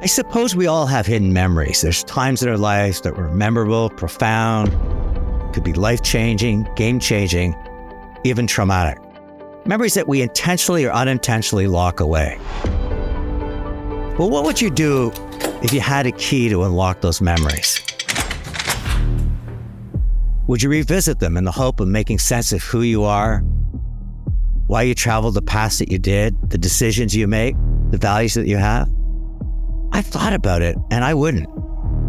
I suppose we all have hidden memories. There's times in our lives that were memorable, profound, could be life-changing, game-changing, even traumatic. Memories that we intentionally or unintentionally lock away. Well, what would you do if you had a key to unlock those memories? Would you revisit them in the hope of making sense of who you are, why you traveled the paths that you did, the decisions you make, the values that you have? I thought about it, and I wouldn't.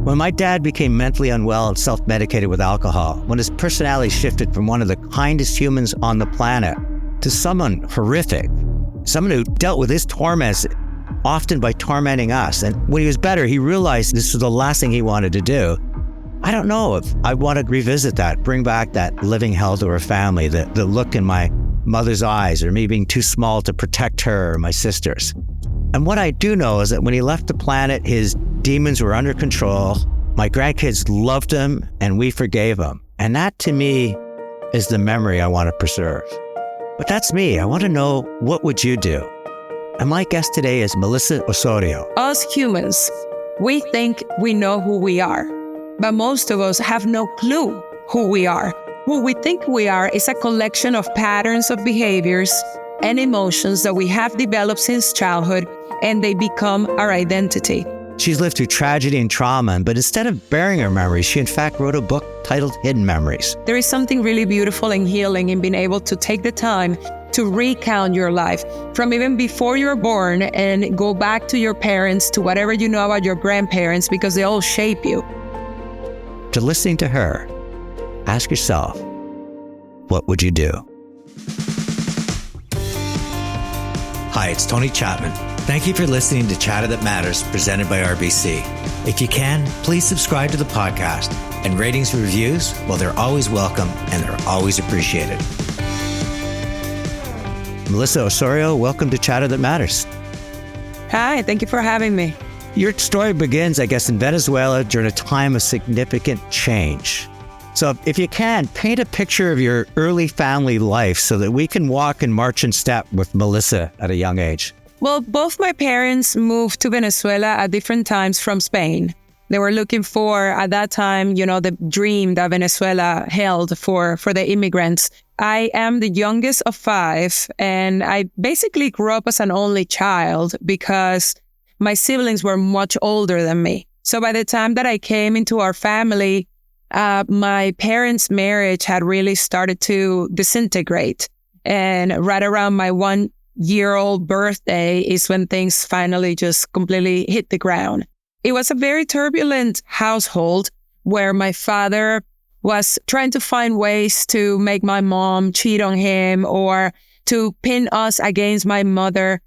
When my dad became mentally unwell and self-medicated with alcohol, when his personality shifted from one of the kindest humans on the planet to someone horrific, someone who dealt with his torments often by tormenting us. And when he was better, he realized this was the last thing he wanted to do. I don't know if I want to revisit that, bring back that living hell to her family, the look in my mother's eyes, or me being too small to protect her or my sisters. And what I do know is that when he left the planet, his demons were under control. My grandkids loved him and we forgave him. And that to me is the memory I want to preserve. But that's me. I want to know, what would you do? And my guest today is Melissa Osorio. Us humans, we think we know who we are, but most of us have no clue who we are. Who we think we are is a collection of patterns of behaviors and emotions that we have developed since childhood, and they become our identity. She's lived through tragedy and trauma, but instead of burying her memories, she in fact wrote a book titled Hidden Memories. There is something really beautiful and healing in being able to take the time to recount your life from even before you were born and go back to your parents, to whatever you know about your grandparents, because they all shape you. To listening to her, ask yourself, what would you do? Hi, it's Tony Chapman. Thank you for listening to Chatter That Matters, presented by RBC. If you can, please subscribe to the podcast, and ratings and reviews, well, they're always welcome and they're always appreciated. Melissa Osorio, welcome to Chatter That Matters. Hi, thank you for having me. Your story begins, I guess, in Venezuela during a time of significant change. So if you can, paint a picture of your early family life so that we can walk and march in step with Melissa at a young age. Well, both my parents moved to Venezuela at different times from Spain. They were looking for, at that time, the dream that Venezuela held for the immigrants. I am the youngest of 5, and I basically grew up as an only child because my siblings were much older than me. So by the time that I came into our family, my parents' marriage had really started to disintegrate. And right around my 1-year-old birthday is when things finally just completely hit the ground. It was a very turbulent household where my father was trying to find ways to make my mom cheat on him or to pin us against my mother.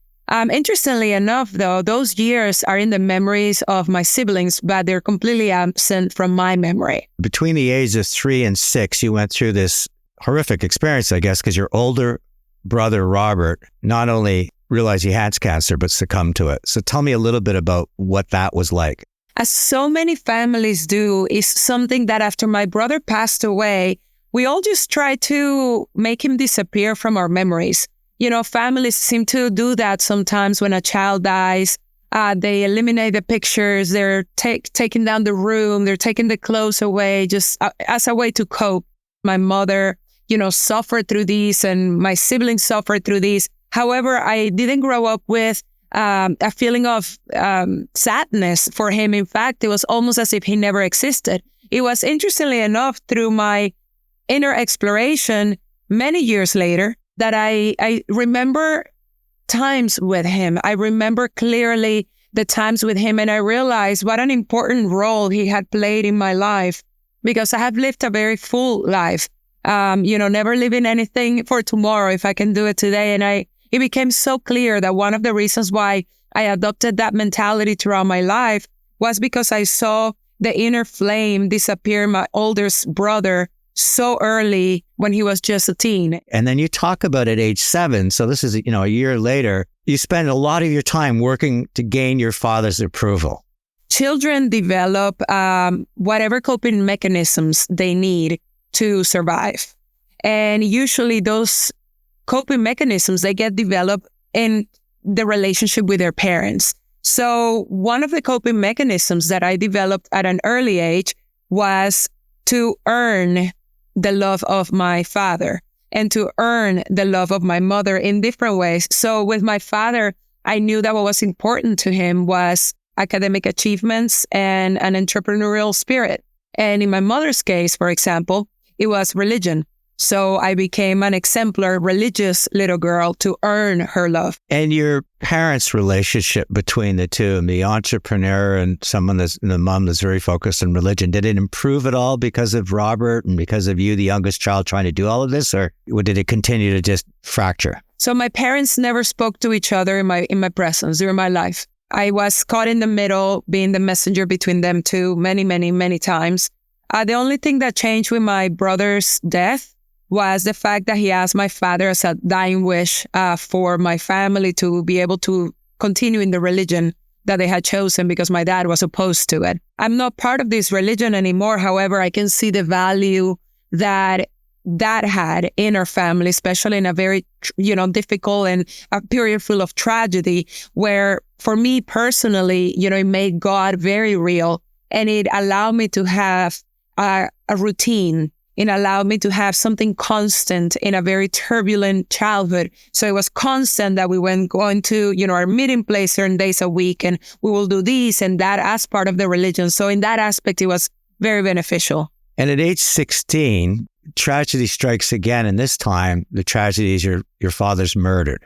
Interestingly enough, though, those years are in the memories of my siblings, but they're completely absent from my memory. Between the ages of 3 and 6, you went through this horrific experience, I guess, because your older brother, Robert, not only realized he had cancer, but succumbed to it. So tell me a little bit about what that was like. As so many families do, is something that after my brother passed away, we all just tried to make him disappear from our memories. Families seem to do that sometimes when a child dies. They eliminate the pictures, they're taking down the room, they're taking the clothes away just as a way to cope. My mother, suffered through these, and my siblings suffered through these. However, I didn't grow up with a feeling of sadness for him. In fact, it was almost as if he never existed. It was, interestingly enough, through my inner exploration many years later that I remember times with him. I remember clearly the times with him, and I realized what an important role he had played in my life, because I have lived a very full life, never leaving anything for tomorrow if I can do it today. And it became so clear that one of the reasons why I adopted that mentality throughout my life was because I saw the inner flame disappear in my oldest brother so early when he was just a teen. And then you talk about at age 7, so this is, a year later, you spend a lot of your time working to gain your father's approval. Children develop whatever coping mechanisms they need to survive. And usually those coping mechanisms, they get developed in the relationship with their parents. So one of the coping mechanisms that I developed at an early age was to earn the love of my father and to earn the love of my mother in different ways. So with my father, I knew that what was important to him was academic achievements and an entrepreneurial spirit. And in my mother's case, for example, it was religion. So I became an exemplar religious little girl to earn her love. And your parents' relationship between the two, and the entrepreneur and the mom that's very focused on religion, did it improve at all because of Robert and because of you, the youngest child, trying to do all of this, or did it continue to just fracture? So my parents never spoke to each other in my presence during my life. I was caught in the middle, being the messenger between them two many, many, many times. The only thing that changed with my brother's death was the fact that he asked my father as a dying wish for my family to be able to continue in the religion that they had chosen because my dad was opposed to it. I'm not part of this religion anymore. However, I can see the value that had in our family, especially in a very, difficult and a period full of tragedy, where for me personally, it made God very real, and it allowed me to have a routine. It allowed me to have something constant in a very turbulent childhood. So it was constant that we went going to, our meeting place certain days a week, and we will do this and that as part of the religion. So in that aspect, it was very beneficial. And at age 16, tragedy strikes again. And this time, the tragedy is your father's murdered.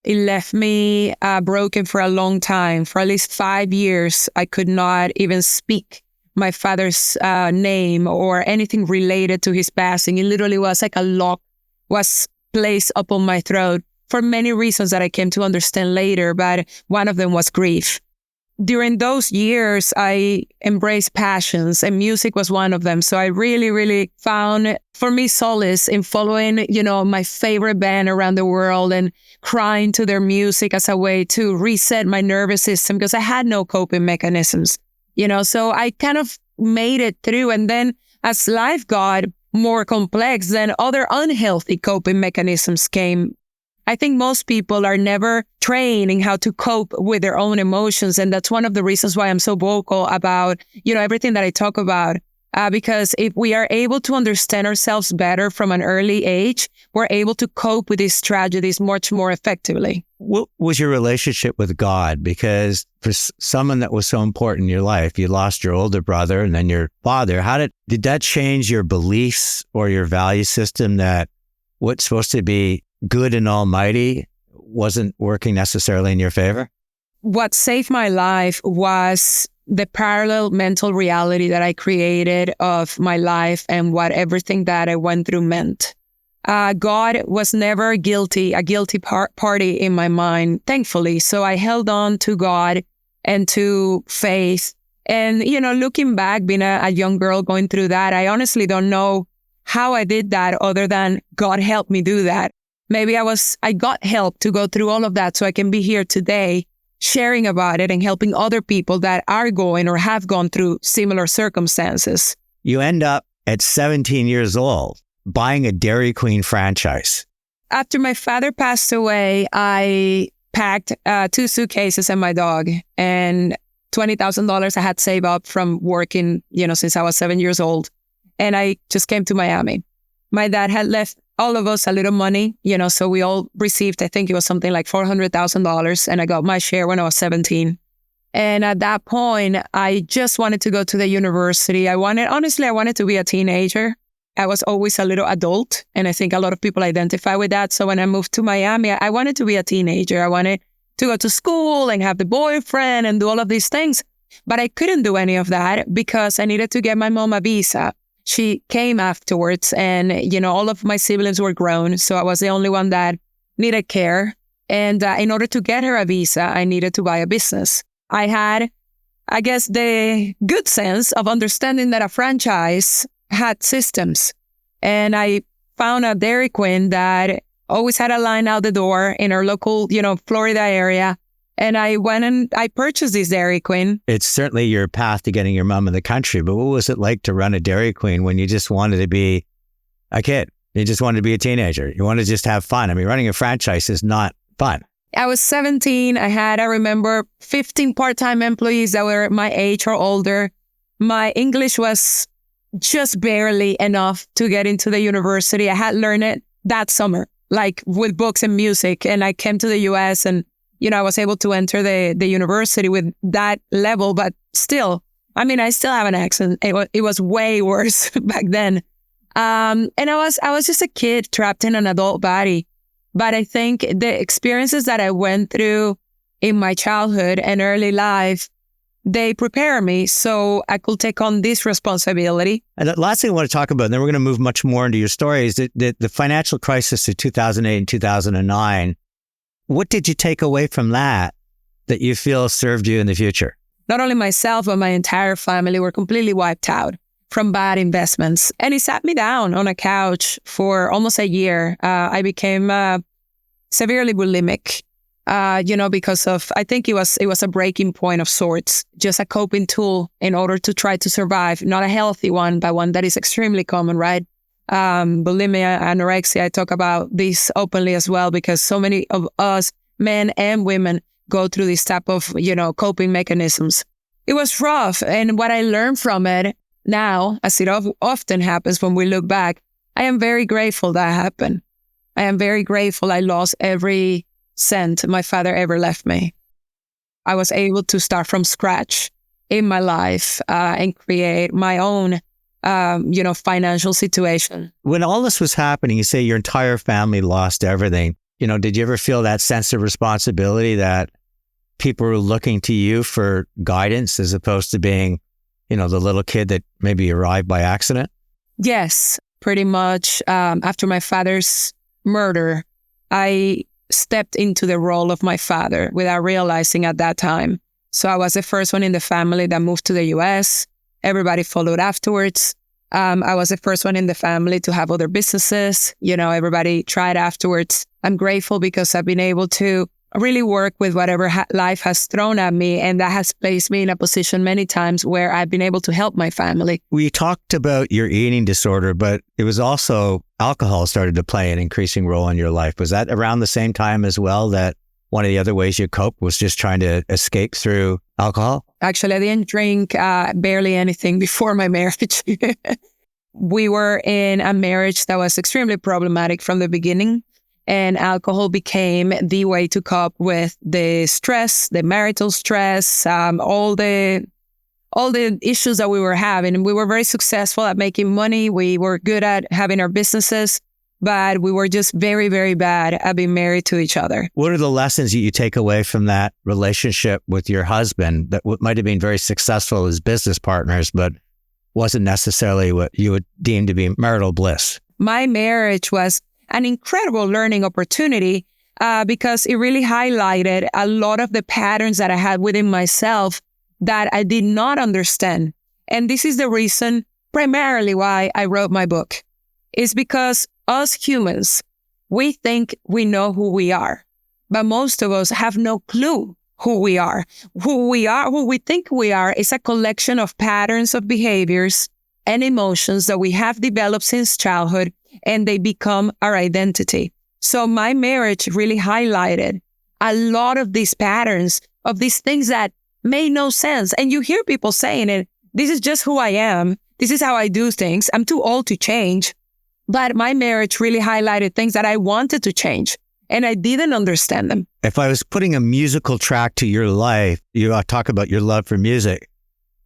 It left me broken for a long time. For at least 5 years, I could not even speak my father's name or anything related to his passing. It literally was like a lock was placed upon my throat for many reasons that I came to understand later, but one of them was grief. During those years, I embraced passions, and music was one of them. So I really, really found, for me, solace in following, my favorite band around the world and crying to their music as a way to reset my nervous system because I had no coping mechanisms. So I kind of made it through. And then as life got more complex, then other unhealthy coping mechanisms came. I think most people are never trained in how to cope with their own emotions. And that's one of the reasons why I'm so vocal about, everything that I talk about. Because if we are able to understand ourselves better from an early age, we're able to cope with these tragedies much more effectively. What was your relationship with God? Because for someone that was so important in your life, you lost your older brother and then your father. Did that change your beliefs or your value system that what's supposed to be good and almighty wasn't working necessarily in your favor? What saved my life was the parallel mental reality that I created of my life and what everything that I went through meant. God was never a guilty party in my mind, thankfully. So I held on to God and to faith. And, looking back, being a young girl going through that, I honestly don't know how I did that other than God helped me do that. Maybe I got help to go through all of that so I can be here today sharing about it and helping other people that are going or have gone through similar circumstances. You end up at 17 years old buying a Dairy Queen franchise. After my father passed away, I packed 2 suitcases and my dog and $20,000 I had saved up from working, since I was 7 years old. And I just came to Miami. My dad had left all of us a little money, so we all received, I think it was something like $400,000, and I got my share when I was 17. And at that point, I just wanted to go to the university. I wanted to be a teenager. I was always a little adult, and I think a lot of people identify with that. So when I moved to Miami, I wanted to be a teenager. I wanted to go to school and have the boyfriend and do all of these things. But I couldn't do any of that because I needed to get my mom a visa. She came afterwards and, all of my siblings were grown. So I was the only one that needed care. And in order to get her a visa, I needed to buy a business. I had, I guess, the good sense of understanding that a franchise had systems. And I found a Dairy Queen that always had a line out the door in our local, Florida area. And I went and I purchased this Dairy Queen. It's certainly your path to getting your mom in the country, but what was it like to run a Dairy Queen when you just wanted to be a kid? You just wanted to be a teenager. You wanted to just have fun. I mean, running a franchise is not fun. I was 17. I remember 15 part-time employees that were my age or older. My English was just barely enough to get into the university. I had learned it that summer, like with books and music. And I came to the US and, I was able to enter the university with that level, but still, I still have an accent. It was way worse back then. And I was just a kid trapped in an adult body. But I think the experiences that I went through in my childhood and early life, they prepare me so I could take on this responsibility. And the last thing I want to talk about, and then we're going to move much more into your story, is the financial crisis of 2008 and 2009. What did you take away from that you feel served you in the future? Not only myself, but my entire family were completely wiped out from bad investments. And it sat me down on a couch for almost a year. I became severely bulimic, because of, I think it was a breaking point of sorts, just a coping tool in order to try to survive. Not a healthy one, but one that is extremely common, right? Bulimia, anorexia, I talk about this openly as well, because so many of us, men and women, go through this type of, coping mechanisms. It was rough. And what I learned from it now, as it often happens when we look back, I am very grateful that happened. I am very grateful I lost every cent my father ever left me. I was able to start from scratch in my life and create my own, financial situation. When all this was happening, you say your entire family lost everything. Did you ever feel that sense of responsibility that people were looking to you for guidance as opposed to being, the little kid that maybe arrived by accident? Yes, pretty much. After my father's murder, I stepped into the role of my father without realizing at that time. So I was the first one in the family that moved to the US. Everybody followed afterwards. I was the first one in the family to have other businesses. Everybody tried afterwards. I'm grateful because I've been able to really work with whatever life has thrown at me. And that has placed me in a position many times where I've been able to help my family. We talked about your eating disorder, but it was also alcohol started to play an increasing role in your life. Was that around the same time as well, that one of the other ways you cope was just trying to escape through alcohol? Actually, I didn't drink barely anything before my marriage. We were in a marriage that was extremely problematic from the beginning. And alcohol became the way to cope with the stress, the marital stress, all the issues that we were having. And we were very successful at making money. We were good at having our businesses, but we were just very, very bad at being married to each other. What are the lessons that you take away from that relationship with your husband that might have been very successful as business partners, but wasn't necessarily what you would deem to be marital bliss? My marriage was an incredible learning opportunity because it really highlighted a lot of the patterns that I had within myself that I did not understand. And this is the reason primarily why I wrote my book. Is because us humans, we think we know who we are, but most of us have no clue who we are. Who we think we are is a collection of patterns of behaviors and emotions that we have developed since childhood, and they become our identity. So my marriage really highlighted a lot of these patterns of these things that made no sense. And you hear people saying it, this is just who I am. This is how I do things. I'm too old to change. But my marriage really highlighted things that I wanted to change, and I didn't understand them. If I was putting a musical track to your life, you talk about your love for music.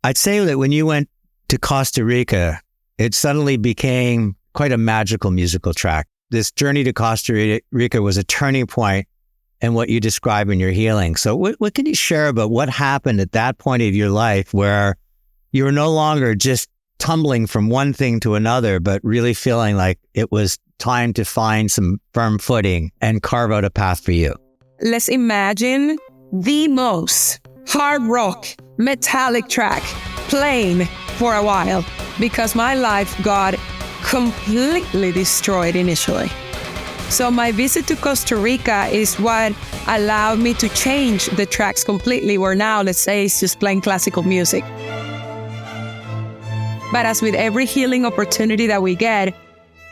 I'd say that when you went to Costa Rica, it suddenly became quite a magical musical track. This journey to Costa Rica was a turning point in what you describe in your healing. So what can you share about what happened at that point of your life where you were no longer just tumbling from one thing to another, but really feeling like it was time to find some firm footing and carve out a path for you? Let's imagine the most hard rock, metallic track playing for a while, because my life got completely destroyed initially. So my visit to Costa Rica is what allowed me to change the tracks completely, where now, let's say, it's just playing classical music. But as with every healing opportunity that we get,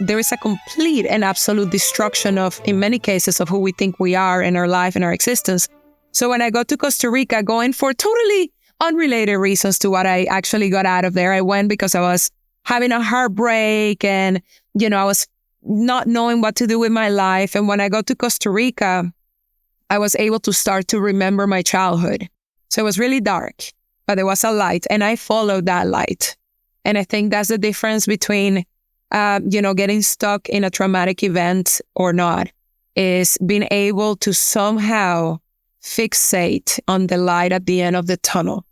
there is a complete and absolute destruction of, in many cases, of who we think we are in our life and our existence. So when I go to Costa Rica, going for totally unrelated reasons to what I actually got out of there, I went because I was having a heartbreak and, I was not knowing what to do with my life. And when I go to Costa Rica, I was able to start to remember my childhood. So it was really dark, but there was a light and I followed that light. And I think that's the difference between, getting stuck in a traumatic event or not, is being able to somehow fixate on the light at the end of the tunnel.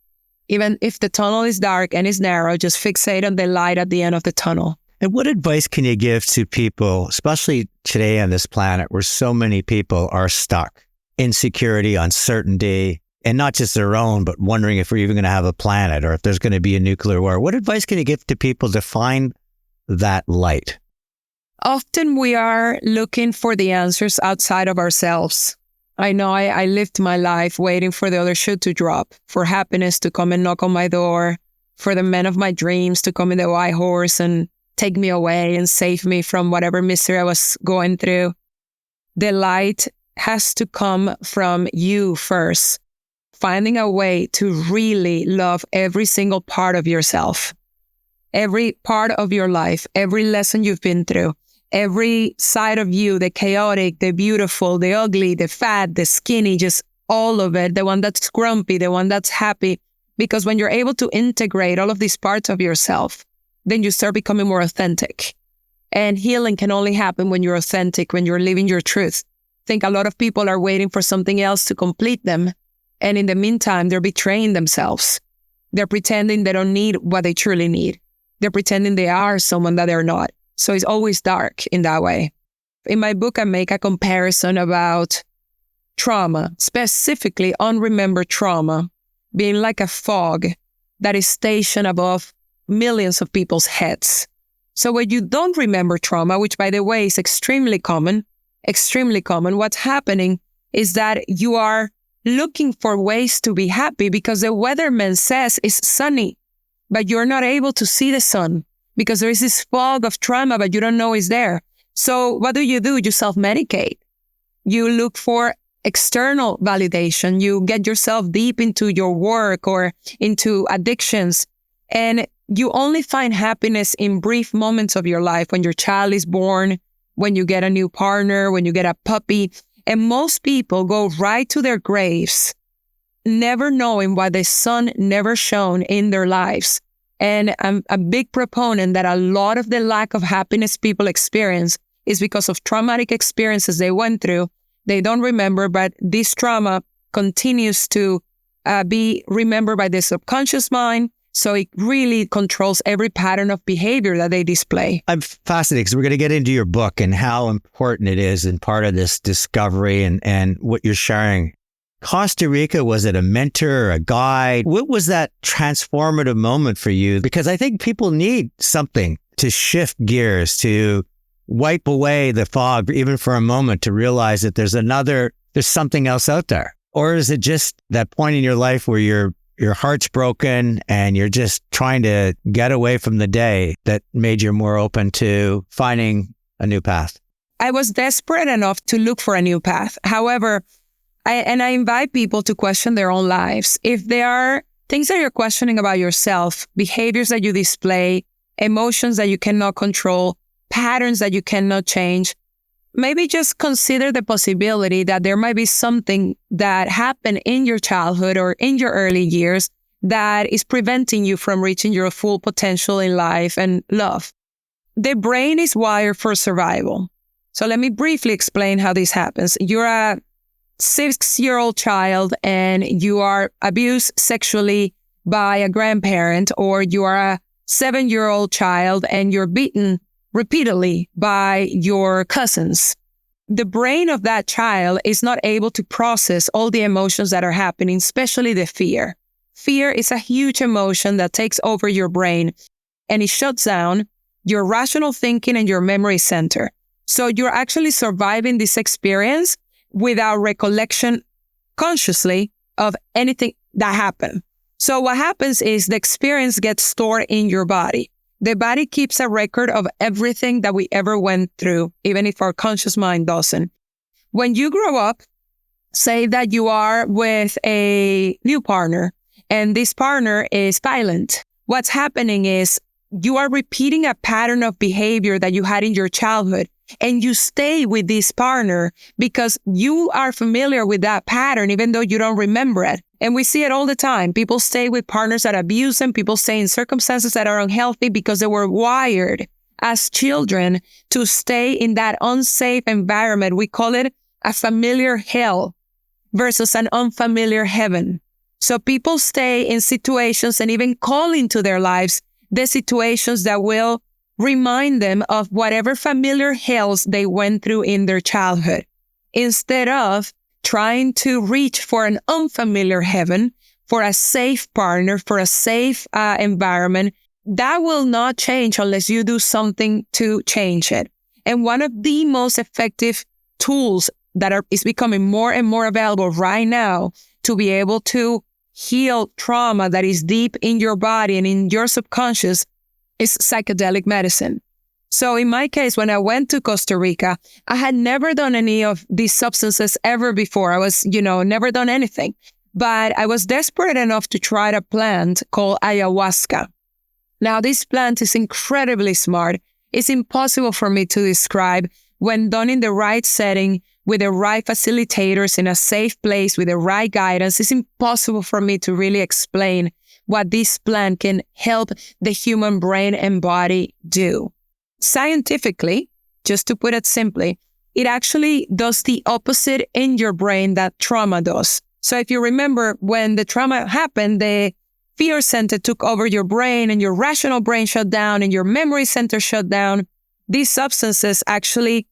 Even if the tunnel is dark and is narrow, just fixate on the light at the end of the tunnel. And what advice can you give to people, especially today on this planet where so many people are stuck? Insecurity, uncertainty, and not just their own, but wondering if we're even going to have a planet or if there's going to be a nuclear war. What advice can you give to people to find that light? Often we are looking for the answers outside of ourselves. I know I lived my life waiting for the other shoe to drop, for happiness to come and knock on my door, for the man of my dreams to come in the white horse and take me away and save me from whatever misery I was going through. The light has to come from you first. Finding a way to really love every single part of yourself, every part of your life, every lesson you've been through, every side of you, the chaotic, the beautiful, the ugly, the fat, the skinny, just all of it, the one that's grumpy, the one that's happy. Because when you're able to integrate all of these parts of yourself, then you start becoming more authentic. And healing can only happen when you're authentic, when you're living your truth. I think a lot of people are waiting for something else to complete them. And in the meantime, they're betraying themselves. They're pretending they don't need what they truly need. They're pretending they are someone that they're not. So it's always dark in that way. In my book, I make a comparison about trauma, specifically unremembered trauma, being like a fog that is stationed above millions of people's heads. So when you don't remember trauma, which by the way is extremely common, what's happening is that you are looking for ways to be happy because the weatherman says it's sunny, but you're not able to see the sun because there is this fog of trauma, but you don't know it's there. So what do? You self-medicate. You look for external validation. You get yourself deep into your work or into addictions. And you only find happiness in brief moments of your life, when your child is born, when you get a new partner, when you get a puppy. And most people go right to their graves, never knowing why the sun never shone in their lives. And I'm a big proponent that a lot of the lack of happiness people experience is because of traumatic experiences they went through. They don't remember, but this trauma continues to be remembered by the subconscious mind. So it really controls every pattern of behavior that they display. I'm fascinated because we're going to get into your book and how important it is and part of this discovery and what you're sharing. Costa Rica, was it a mentor, a guide? What was that transformative moment for you? Because I think people need something to shift gears, to wipe away the fog, even for a moment, to realize that there's something else out there. Or is it just that point in your life where your heart's broken and you're just trying to get away from the day that made you more open to finding a new path? I was desperate enough to look for a new path. However, I invite people to question their own lives. If there are things that you're questioning about yourself, behaviors that you display, emotions that you cannot control, patterns that you cannot change, maybe just consider the possibility that there might be something that happened in your childhood or in your early years that is preventing you from reaching your full potential in life and love. The brain is wired for survival. So let me briefly explain how this happens. You're a 6-year-old child and you are abused sexually by a grandparent, or you are a 7-year-old child and you're beaten repeatedly by your cousins. The brain of that child is not able to process all the emotions that are happening, especially the fear. Fear is a huge emotion that takes over your brain and it shuts down your rational thinking and your memory center. So you're actually surviving this experience without recollection consciously of anything that happened. So what happens is the experience gets stored in your body. The body keeps a record of everything that we ever went through, even if our conscious mind doesn't. When you grow up, say that you are with a new partner and this partner is violent. What's happening is you are repeating a pattern of behavior that you had in your childhood, and you stay with this partner because you are familiar with that pattern, even though you don't remember it. And we see it all the time. People stay with partners that abuse them. People stay in circumstances that are unhealthy because they were wired as children to stay in that unsafe environment. We call it a familiar hell versus an unfamiliar heaven. So people stay in situations and even call into their lives the situations that will remind them of whatever familiar hells they went through in their childhood, instead of trying to reach for an unfamiliar heaven, for a safe partner, for a safe environment. That will not change unless you do something to change it. And one of the most effective tools that is becoming more and more available right now to be able to heal trauma that is deep in your body and in your subconscious is psychedelic medicine. So in my case, when I went to Costa Rica, I had never done any of these substances ever before. I was, never done anything. But I was desperate enough to try a plant called ayahuasca. Now, this plant is incredibly smart. It's impossible for me to describe. When done in the right setting, with the right facilitators, in a safe place, with the right guidance, it's impossible for me to really explain what this plant can help the human brain and body do. Scientifically, just to put it simply, it actually does the opposite in your brain that trauma does. So if you remember, when the trauma happened, the fear center took over your brain and your rational brain shut down and your memory center shut down. These substances actually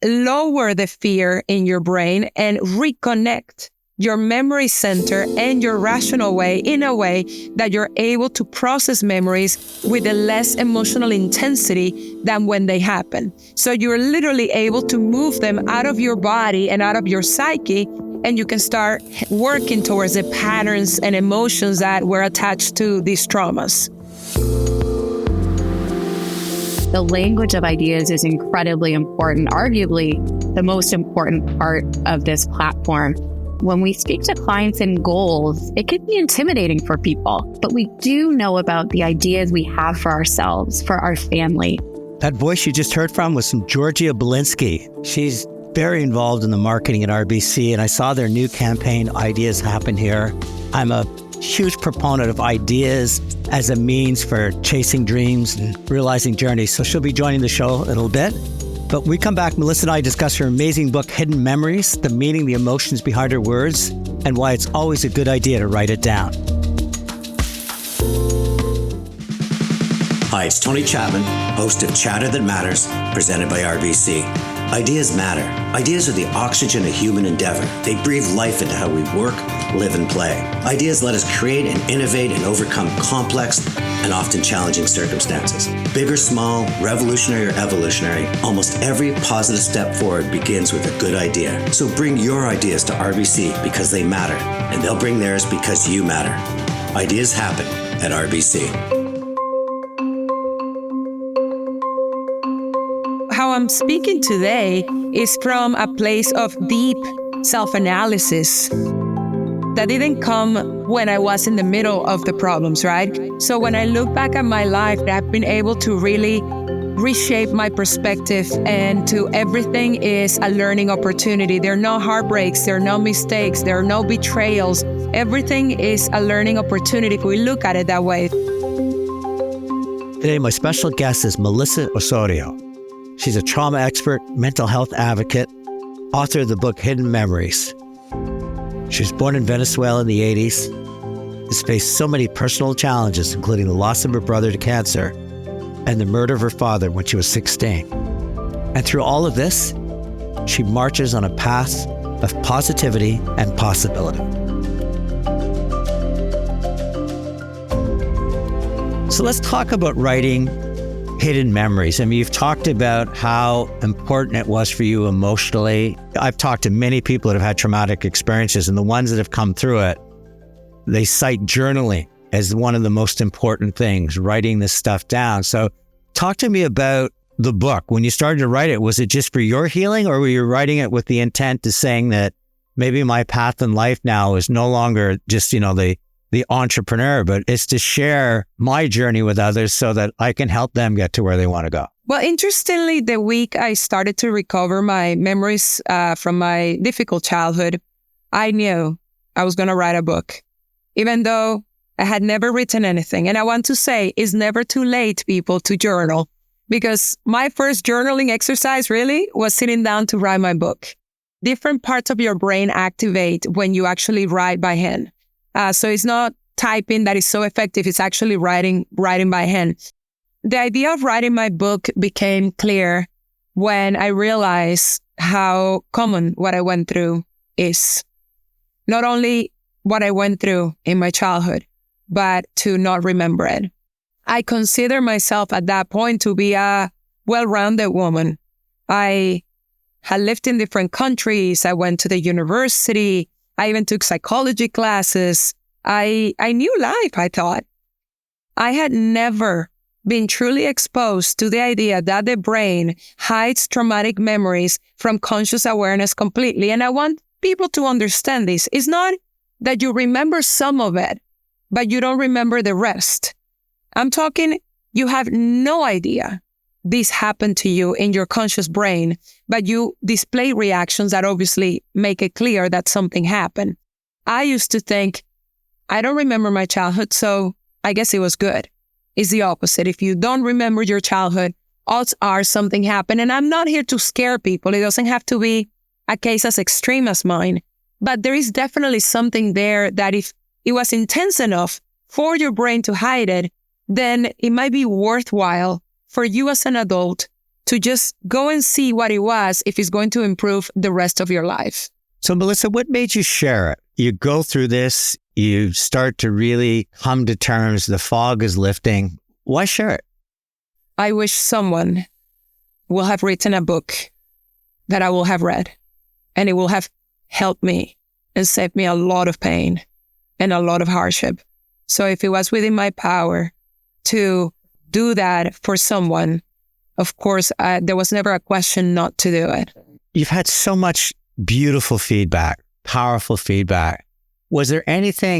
lower the fear in your brain and reconnect your memory center and your rational way in a way that you're able to process memories with a less emotional intensity than when they happen. So you're literally able to move them out of your body and out of your psyche, and you can start working towards the patterns and emotions that were attached to these traumas. The language of ideas is incredibly important, arguably the most important part of this platform. When we speak to clients and goals, it can be intimidating for people, but we do know about the ideas we have for ourselves, for our family. That voice you just heard from was from Georgia Belinsky. She's very involved in the marketing at RBC, and I saw their new campaign, Ideas Happen Here. I'm a huge proponent of ideas as a means for chasing dreams and realizing journeys. So she'll be joining the show a little bit. But when we come back, Melissa and I discuss her amazing book, Hidden Memories, the meaning, the emotions behind her words, and why it's always a good idea to write it down. Hi, it's Tony Chapman, host of Chatter That Matters, presented by RBC. Ideas matter. Ideas are the oxygen of human endeavor. They breathe life into how we work, live, and play. Ideas let us create and innovate and overcome complex and often challenging circumstances. Big or small, revolutionary or evolutionary, almost every positive step forward begins with a good idea. So bring your ideas to RBC because they matter, and they'll bring theirs because you matter. Ideas happen at RBC. How I'm speaking today is from a place of deep self-analysis that didn't come when I was in the middle of the problems, right? So when I look back at my life, I've been able to really reshape my perspective, and to everything is a learning opportunity. There are no heartbreaks, there are no mistakes, there are no betrayals. Everything is a learning opportunity if we look at it that way. Today, my special guest is Melissa Osorio. She's a trauma expert, mental health advocate, author of the book Hidden Memories. She was born in Venezuela in the 80s, has faced so many personal challenges, including the loss of her brother to cancer and the murder of her father when she was 16. And through all of this, she marches on a path of positivity and possibility. So let's talk about writing Hidden Memories. I mean, you've talked about how important it was for you emotionally. I've talked to many people that have had traumatic experiences, and the ones that have come through it, they cite journaling as one of the most important things, writing this stuff down. So talk to me about the book. When you started to write it, was it just for your healing, or were you writing it with the intent of saying that maybe my path in life now is no longer just, the entrepreneur, but it's to share my journey with others so that I can help them get to where they want to go? Well, interestingly, the week I started to recover my memories from my difficult childhood, I knew I was going to write a book, even though I had never written anything. And I want to say it's never too late, people, to journal, because my first journaling exercise really was sitting down to write my book. Different parts of your brain activate when you actually write by hand. So it's not typing that is so effective. It's actually writing by hand. The idea of writing my book became clear when I realized how common what I went through is. Not only what I went through in my childhood, but to not remember it. I consider myself at that point to be a well-rounded woman. I had lived in different countries. I went to the university. I even took psychology classes. I knew life, I thought. I had never been truly exposed to the idea that the brain hides traumatic memories from conscious awareness completely. And I want people to understand this. It's not that you remember some of it, but you don't remember the rest. I'm talking, you have no idea this happened to you in your conscious brain, but you display reactions that obviously make it clear that something happened. I used to think, I don't remember my childhood, so I guess it was good. It's the opposite. If you don't remember your childhood, odds are something happened. And I'm not here to scare people. It doesn't have to be a case as extreme as mine. But there is definitely something there that if it was intense enough for your brain to hide it, then it might be worthwhile for you as an adult to just go and see what it was if it's going to improve the rest of your life. So, Melissa, what made you share it? You go through this, you start to really come to terms, the fog is lifting. Why share it? I wish someone will have written a book that I will have read, and it will have helped me and saved me a lot of pain and a lot of hardship. So if it was within my power to do that for someone, of course, there was never a question not to do it. You've had so much beautiful feedback, powerful feedback. Was there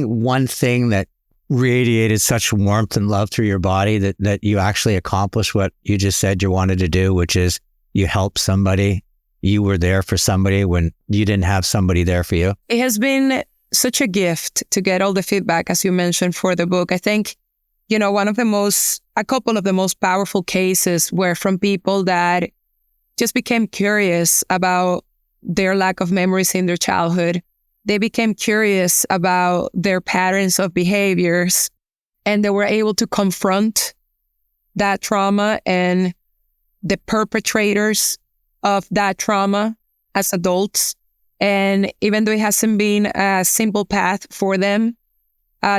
one thing that radiated such warmth and love through your body that you actually accomplished what you just said you wanted to do, which is you helped somebody, you were there for somebody when you didn't have somebody there for you? It has been such a gift to get all the feedback, as you mentioned, for the book. I think, a couple of the most powerful cases were from people that just became curious about their lack of memories in their childhood. They became curious about their patterns of behaviors, and they were able to confront that trauma and the perpetrators of that trauma as adults. And even though it hasn't been a simple path for them,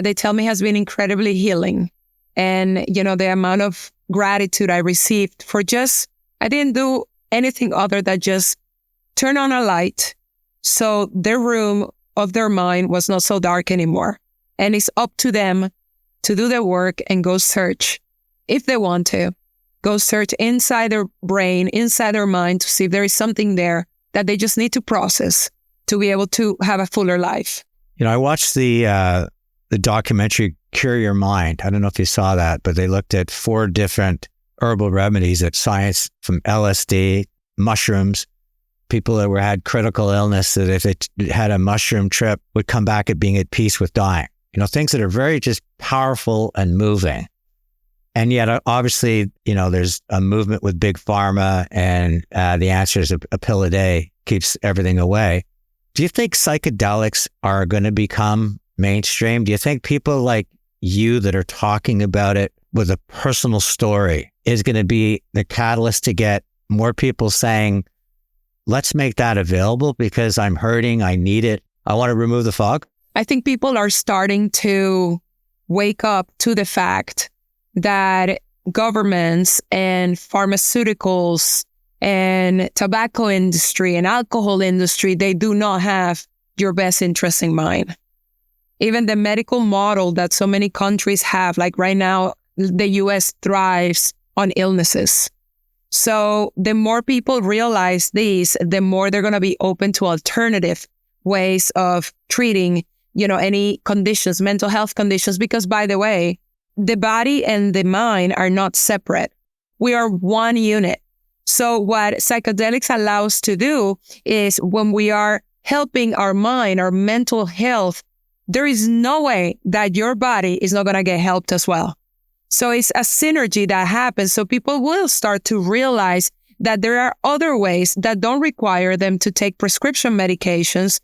they tell me it has been incredibly healing. And, the amount of gratitude I received for I didn't do anything other than just turn on a light so their room of their mind was not so dark anymore. And it's up to them to do their work and go search, if they want to, go search inside their brain, inside their mind to see if there is something there that they just need to process to be able to have a fuller life. I watched the documentary Cure Your Mind. I don't know if you saw that, but they looked at 4 different herbal remedies at science, from LSD, mushrooms, people that had critical illness that if they had a mushroom trip would come back at being at peace with dying. Things that are very just powerful and moving. And yet, obviously, there's a movement with big pharma, and the answer is a pill a day keeps everything away. Do you think psychedelics are going to become mainstream? Do you think people like you that are talking about it with a personal story is going to be the catalyst to get more people saying, let's make that available because I'm hurting, I need it, I want to remove the fog? I think people are starting to wake up to the fact that governments and pharmaceuticals and tobacco industry and alcohol industry, they do not have your best interest in mind. even the medical model that so many countries have, like right now, the US thrives on illnesses. So the more people realize these, the more they're going to be open to alternative ways of treating, any conditions, mental health conditions. Because by the way, the body and the mind are not separate. We are one unit. So what psychedelics allow us to do is when we are helping our mind, our mental health, there is no way that your body is not going to get helped as well. So it's a synergy that happens. So people will start to realize that there are other ways that don't require them to take prescription medications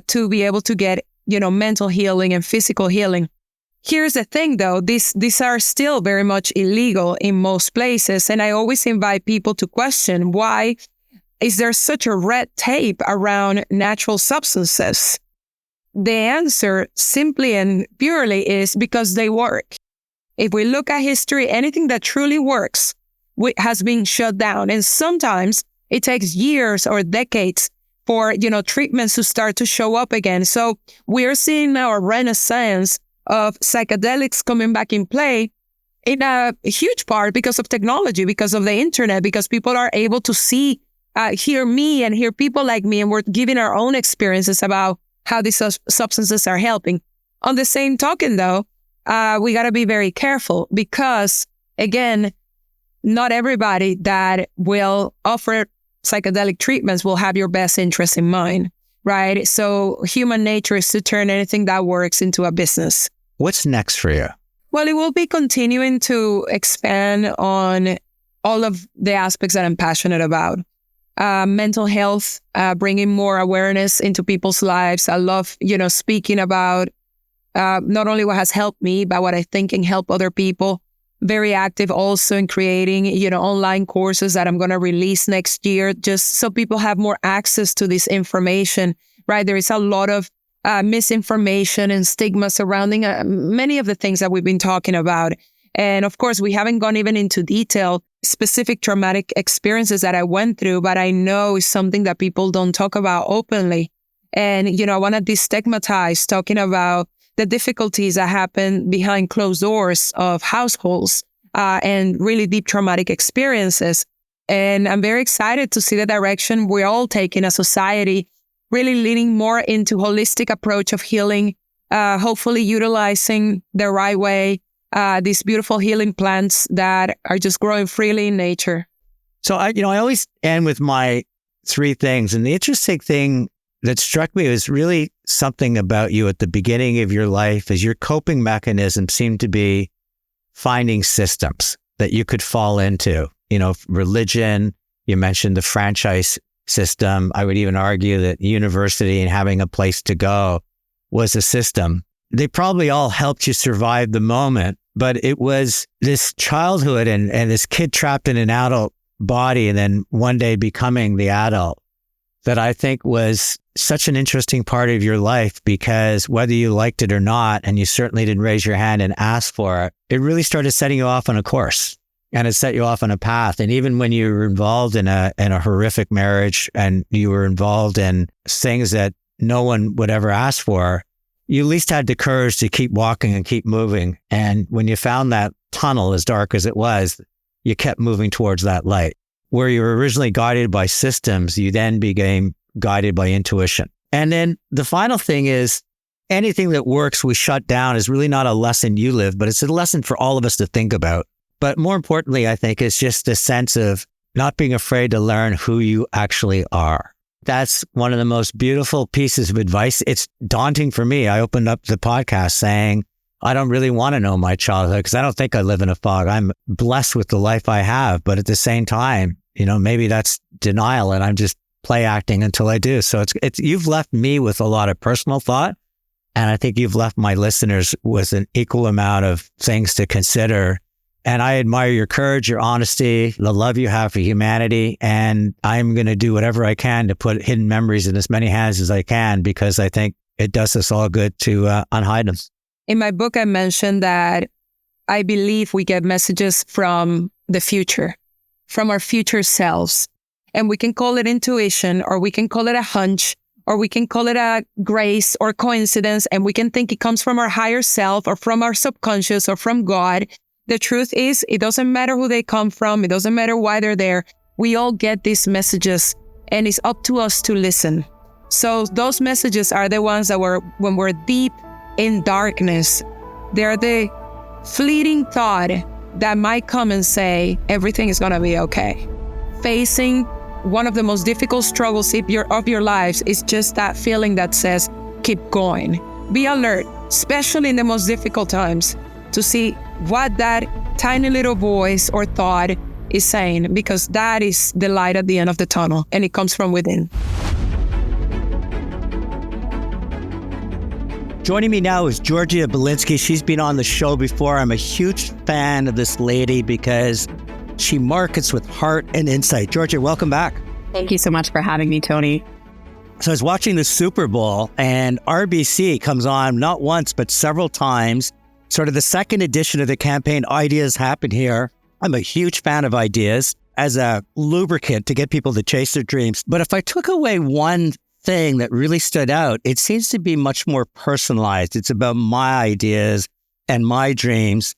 to be able to get, mental healing and physical healing. Here's the thing, though. These are still very much illegal in most places. And I always invite people to question, why is there such a red tape around natural substances? The answer simply and purely is because they work. If we look at history, anything that truly works has been shut down. And sometimes it takes years or decades for, treatments to start to show up again. So we're seeing now a renaissance of psychedelics coming back in play in a huge part because of technology, because of the internet, because people are able to see, hear me and hear people like me, and we're giving our own experiences about how these substances are helping. On the same token, though, we got to be very careful because, again, not everybody that will offer psychedelic treatments will have your best interest in mind, right? So human nature is to turn anything that works into a business. What's next for you? Well, it will be continuing to expand on all of the aspects that I'm passionate about. Mental health, bringing more awareness into people's lives. I love, speaking about not only what has helped me, but what I think can help other people. Very active also in creating, online courses that I'm going to release next year, just so people have more access to this information, right? There is a lot of misinformation and stigma surrounding many of the things that we've been talking about. And of course, we haven't gone even into detail, specific traumatic experiences that I went through, but I know is something that people don't talk about openly. And, I want to destigmatize talking about the difficulties that happen behind closed doors of households and really deep traumatic experiences. And I'm very excited to see the direction we're all taking as society, really leaning more into holistic approach of healing, hopefully utilizing the right way, these beautiful healing plants that are just growing freely in nature. So I always end with my 3 things. And the interesting thing that struck me was really something about you at the beginning of your life is your coping mechanism seemed to be finding systems that you could fall into, religion. You mentioned the franchise system. I would even argue that university and having a place to go was a system. They probably all helped you survive the moment, but it was this childhood and this kid trapped in an adult body and then one day becoming the adult that I think was such an interesting part of your life, because whether you liked it or not, and you certainly didn't raise your hand and ask for it, it really started setting you off on a course and it set you off on a path. And even when you were involved in a horrific marriage and you were involved in things that no one would ever ask for, you at least had the courage to keep walking and keep moving. And when you found that tunnel, as dark as it was, you kept moving towards that light. Where you were originally guided by systems, you then became guided by intuition. And then the final thing is anything that works we shut down is really not a lesson you live, but it's a lesson for all of us to think about. But more importantly, I think it's just a sense of not being afraid to learn who you actually are. That's one of the most beautiful pieces of advice. It's daunting for me. I opened up the podcast saying, I don't really want to know my childhood because I don't think I live in a fog. I'm blessed with the life I have. But at the same time, maybe that's denial and I'm just play acting until I do. So it's you've left me with a lot of personal thought. And I think you've left my listeners with an equal amount of things to consider. And I admire your courage, your honesty, the love you have for humanity. And I'm going to do whatever I can to put hidden memories in as many hands as I can, because I think it does us all good to unhide them. In my book, I mentioned that I believe we get messages from the future, from our future selves. And we can call it intuition, or we can call it a hunch, or we can call it a grace or coincidence, and we can think it comes from our higher self or from our subconscious or from God. The truth is, it doesn't matter who they come from. It doesn't matter why they're there. We all get these messages, and it's up to us to listen. So those messages are the ones that when we're deep in darkness, they're the fleeting thought that might come and say, everything is going to be okay. Facing one of the most difficult struggles of your lives is just that feeling that says, keep going. Be alert, especially in the most difficult times, to see what that tiny little voice or thought is saying, because that is the light at the end of the tunnel, and it comes from within. Joining me now is Georgia Belinsky. She's been on the show before. I'm a huge fan of this lady because she markets with heart and insight. Georgia, welcome back. Thank you so much for having me, Tony. So I was watching the Super Bowl, and RBC comes on not once, but several times. Sort of the second edition of the campaign, Ideas Happen Here. I'm a huge fan of ideas as a lubricant to get people to chase their dreams. But if I took away one thing that really stood out, it seems to be much more personalized. It's about my ideas and my dreams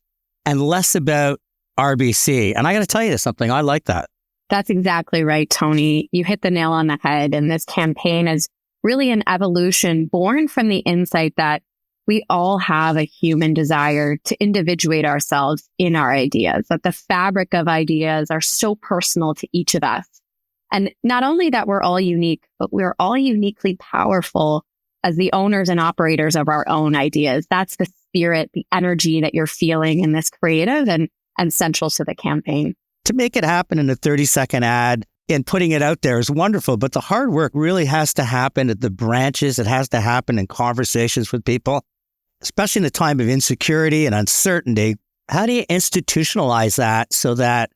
and less about RBC. And I got to tell you something, I like that. That's exactly right, Tony. You hit the nail on the head. And this campaign is really an evolution born from the insight that we all have a human desire to individuate ourselves in our ideas, that the fabric of ideas are so personal to each of us. And not only that we're all unique, but we're all uniquely powerful as the owners and operators of our own ideas. That's the spirit, the energy that you're feeling in this creative and central to the campaign. To make it happen in a 30-second ad and putting it out there is wonderful, but the hard work really has to happen at the branches. It has to happen in conversations with people, especially in a time of insecurity and uncertainty. How do you institutionalize that so that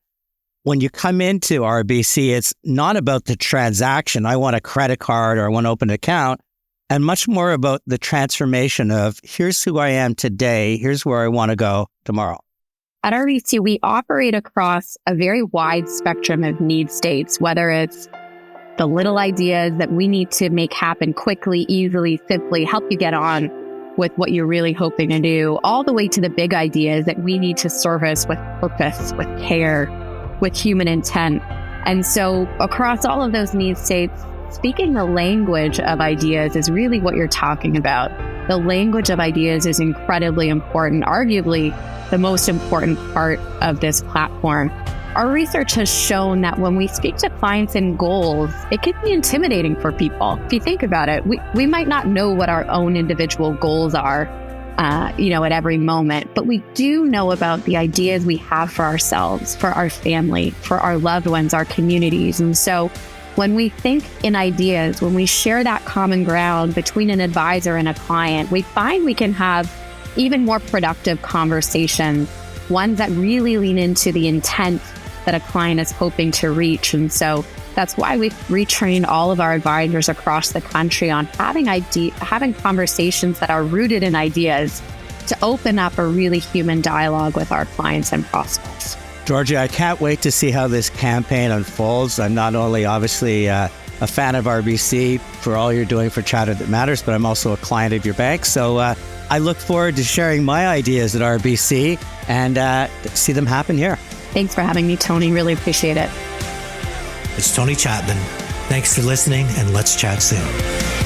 when you come into RBC, it's not about the transaction, I want a credit card or I want to open an account, and much more about the transformation of here's who I am today, here's where I want to go tomorrow? At RBC, we operate across a very wide spectrum of need states, whether it's the little ideas that we need to make happen quickly, easily, simply, help you get on with what you're really hoping to do, all the way to the big ideas that we need to service with purpose, with care, with human intent. And so across all of those need states, speaking the language of ideas is really what you're talking about. The language of ideas is incredibly important, arguably the most important part of this platform. Our research has shown that when we speak to clients in goals, it can be intimidating for people. If you think about it, we might not know what our own individual goals are, at every moment, but we do know about the ideas we have for ourselves, for our family, for our loved ones, our communities. And so when we think in ideas, when we share that common ground between an advisor and a client, we find we can have even more productive conversations, ones that really lean into the intent that a client is hoping to reach. And so that's why we've retrained all of our advisors across the country on having conversations that are rooted in ideas to open up a really human dialogue with our clients and prospects. Georgia, I can't wait to see how this campaign unfolds. I'm not only obviously a fan of RBC for all you're doing for Chatter That Matters, but I'm also a client of your bank. So I look forward to sharing my ideas at RBC and see them happen here. Thanks for having me, Tony. Really appreciate it. It's Tony Chapman. Thanks for listening, and let's chat soon.